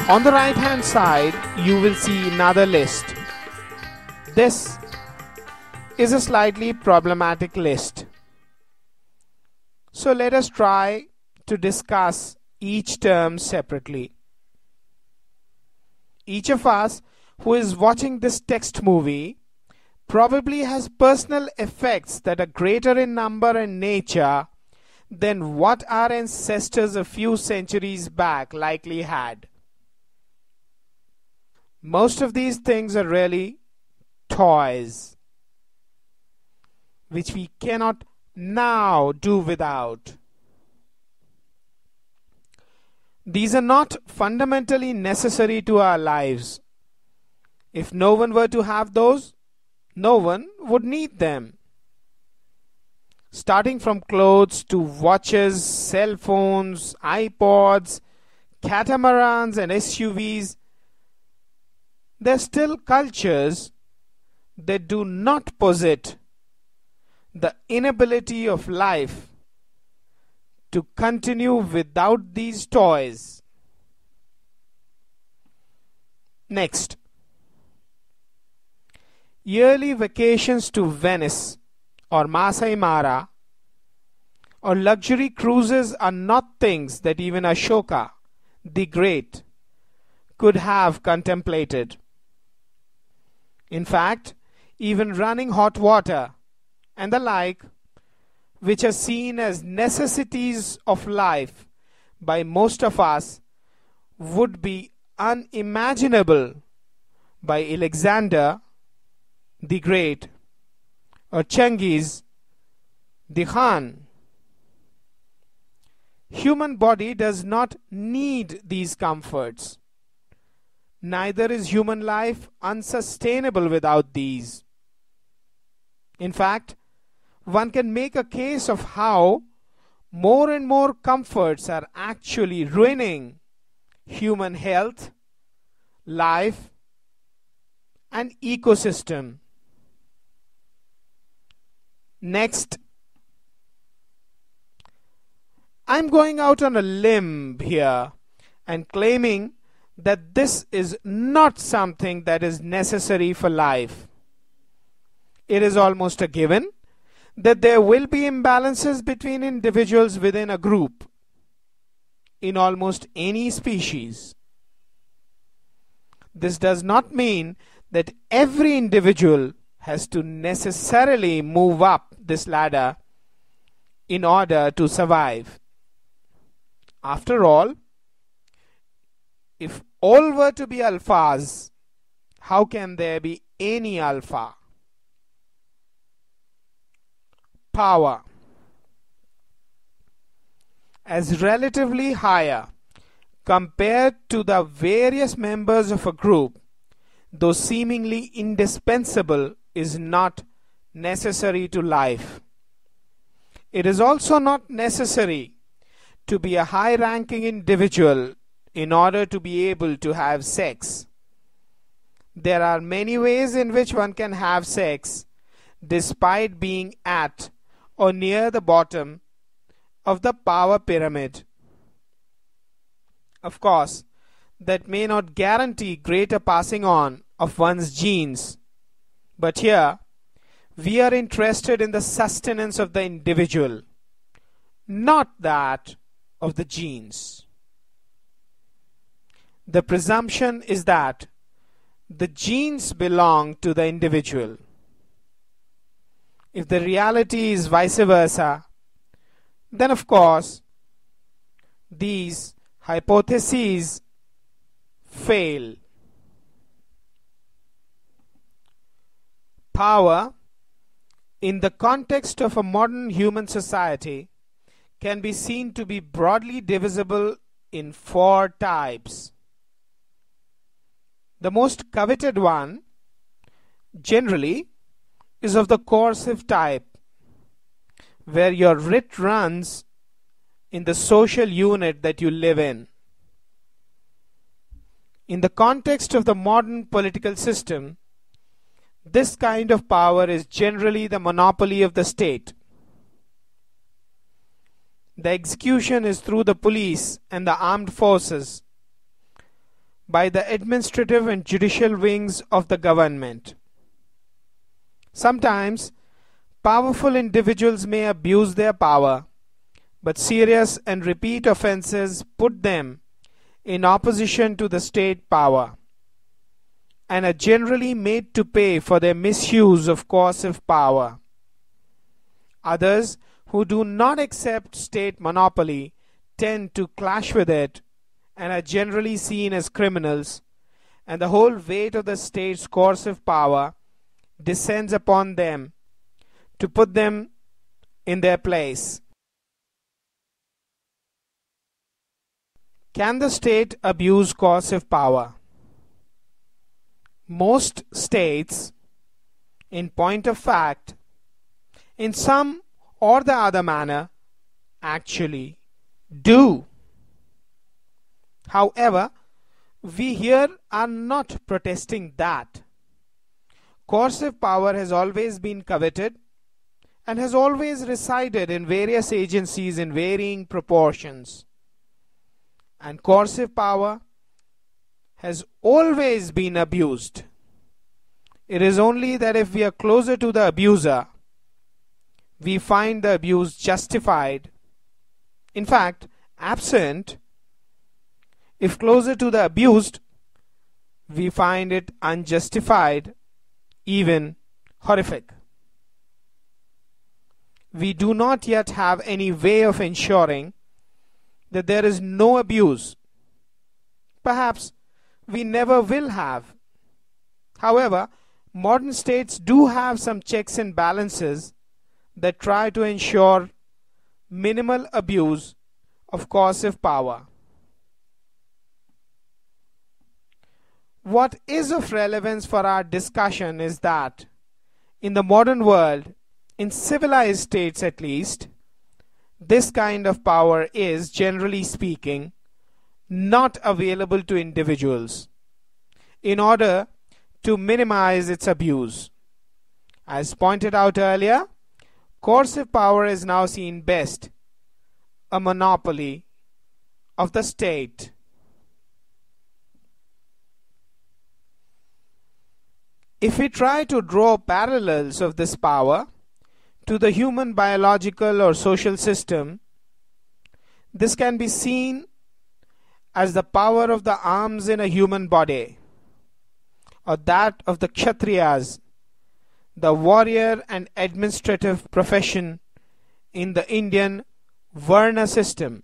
On the right hand side, you will see another list. This is a slightly problematic list. So let us try to discuss each term separately. Each of us who is watching this text movie probably has personal effects that are greater in number and nature than what our ancestors a few centuries back likely had. Most of these things are really toys, which we cannot now do without. These are not fundamentally necessary to our lives. If no one were to have those, no one would need them. Starting from clothes to watches, cell phones, iPods, catamarans and SUVs, there are still cultures that do not posit the inability of life to continue without these toys. Next, yearly vacations to Venice or Masai Mara or luxury cruises are not things that even Ashoka the Great could have contemplated. In fact, even running hot water and the like, which are seen as necessities of life by most of us, would be unimaginable by Alexander the Great or Chengiz the Khan. Human body does not need these comforts. Neither is human life unsustainable without these. In fact, one can make a case of how more and more comforts are actually ruining human health, life, and ecosystem. Next, I'm going out on a limb here and claiming that this is not something that is necessary for life. It is almost a given that there will be imbalances between individuals within a group in almost any species. This does not mean that every individual has to necessarily move up this ladder in order to survive. After all, if all were to be alphas, how can there be any alpha? Power. As relatively higher compared to the various members of a group, though seemingly indispensable, is not necessary to life. It is also not necessary to be a high-ranking individual in order to be able to have sex. There are many ways in which one can have sex despite being at or near the bottom of the power pyramid. Of course, that may not guarantee greater passing on of one's genes, but here we are interested in the sustenance of the individual, not that of the genes. The presumption is that the genes belong to the individual. If the reality is vice versa, then of course these hypotheses fail. Power, in the context of a modern human society, can be seen to be broadly divisible in 4 types. The most coveted one, generally, is of the coercive type, where your writ runs in the social unit that you live in. In the context of the modern political system, this kind of power is generally the monopoly of the state. The execution is through the police and the armed forces, by the administrative and judicial wings of the government. Sometimes, powerful individuals may abuse their power, but serious and repeat offenses put them in opposition to the state power, and are generally made to pay for their misuse of coercive power. Others who do not accept state monopoly tend to clash with it and are generally seen as criminals, and the whole weight of the state's coercive power descends upon them to put them in their place. Can the state abuse coercive power? Most states, in point of fact, in some or the other manner, actually do. However, we here are not protesting that. Coercive power has always been coveted and has always resided in various agencies in varying proportions. And coercive power has always been abused. It is only that if we are closer to the abuser, we find the abuse justified. In fact, absent, if closer to the abused, we find it unjustified, even horrific. We do not yet have any way of ensuring that there is no abuse. Perhaps we never will have. However, modern states do have some checks and balances that try to ensure minimal abuse of coercive power. What is of relevance for our discussion is that in the modern world, in civilized states at least, this kind of power is, generally speaking, not available to individuals in order to minimize its abuse. As pointed out earlier, coercive power is now seen best a monopoly of the state. If we try to draw parallels of this power to the human biological or social system, this can be seen as the power of the arms in a human body, or that of the Kshatriyas, the warrior and administrative profession in the Indian Varna system.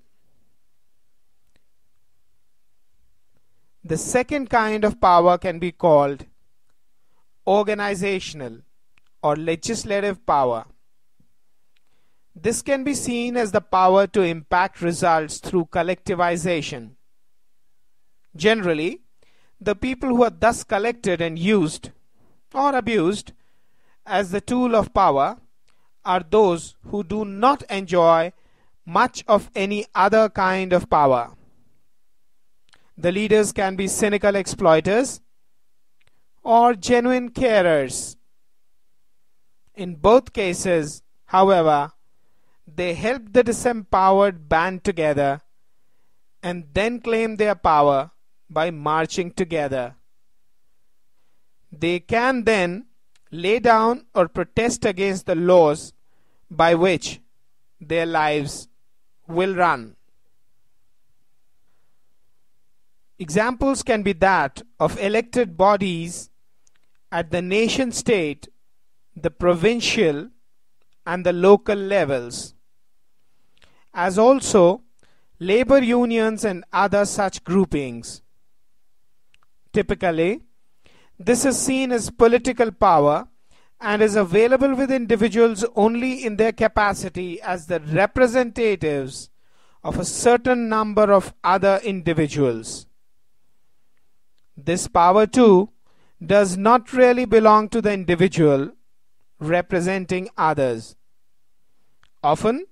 The second kind of power can be called organizational or legislative power. This can be seen as the power to impact results through collectivization. Generally, the people who are thus collected and used or abused as the tool of power are those who do not enjoy much of any other kind of power. The leaders can be cynical exploiters or genuine carers. In both cases, however, they help the disempowered band together and then claim their power by marching together. They can then lay down or protest against the laws by which their lives will run. Examples can be that of elected bodies at the nation state, the provincial and the local levels, as also labor unions and other such groupings. Typically, this is seen as political power and is available with individuals only in their capacity as the representatives of a certain number of other individuals. This power too does not really belong to the individual representing others. Often,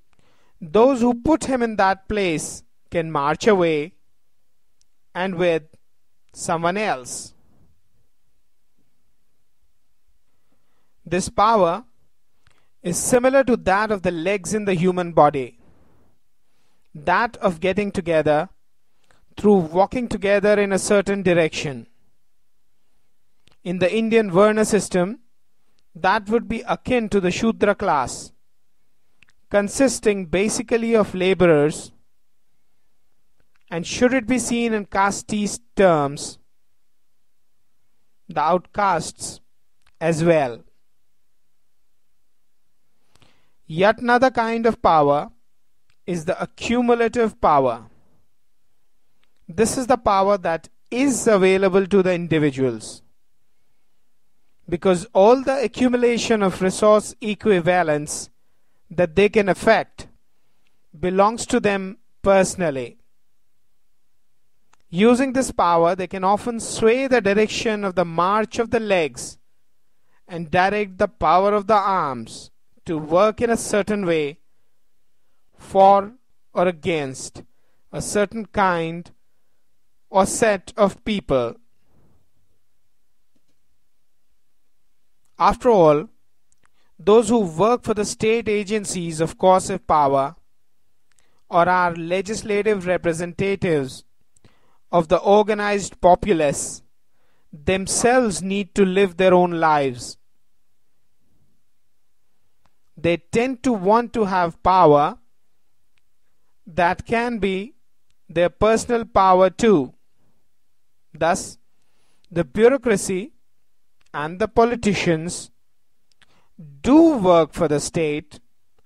those who put him in that place can march away and with someone else. This power is similar to that of the legs in the human body, that of getting together through walking together in a certain direction. In the Indian Varna system, that would be akin to the Shudra class, consisting basically of laborers, and should it be seen in casteist terms, the outcasts as well. Yet another kind of power is the accumulative power. This is the power that is available to the individuals, because all the accumulation of resource equivalence that they can affect belongs to them personally. Using this power, they can often sway the direction of the march of the legs and direct the power of the arms to work in a certain way for or against a certain kind or set of people. After all, those who work for the state agencies of coercive power or are legislative representatives of the organized populace themselves need to live their own lives. They tend to want to have power that can be their personal power too. Thus, the bureaucracy and the politicians do work for the state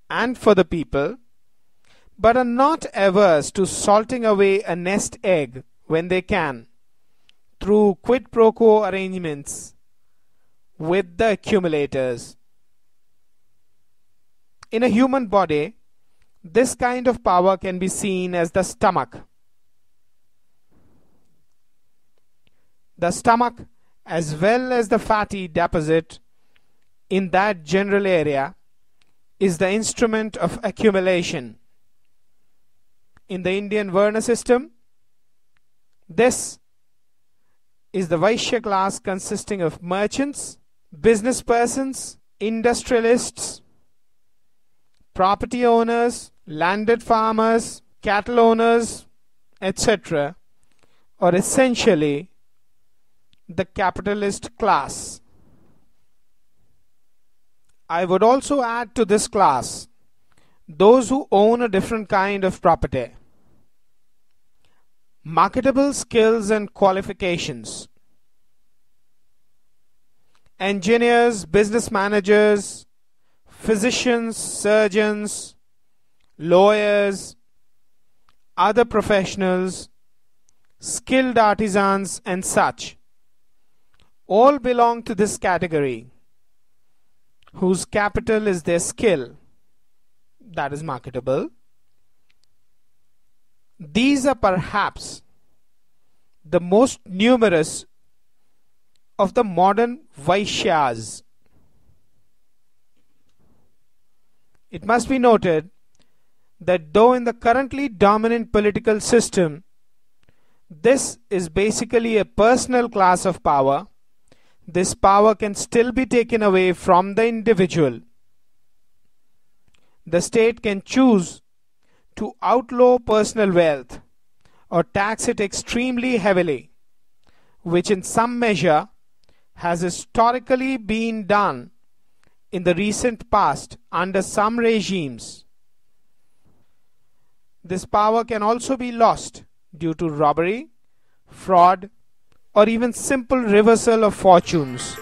and for the people, but are not averse to salting away a nest egg when they can, through quid pro quo arrangements with the accumulators. In a human body, this kind of power can be seen as the stomach. The stomach, as well as the fatty deposit in that general area, is the instrument of accumulation. In the Indian Varna system, this is the Vaishya class consisting of merchants, business persons, industrialists, property owners, landed farmers, cattle owners, etc., or essentially the capitalist class. I would also add to this class those who own a different kind of property. Marketable skills and qualifications. Engineers, business managers, physicians, surgeons, lawyers, other professionals, skilled artisans and such, all belong to this category, whose capital is their skill, that is marketable. These are perhaps the most numerous of the modern Vaishyas. It must be noted that though in the currently dominant political system, this is basically a personal class of power, this power can still be taken away from the individual. The state can choose to outlaw personal wealth or tax it extremely heavily, which in some measure has historically been done in the recent past under some regimes. This power can also be lost due to robbery, fraud, or even simple reversal of fortunes.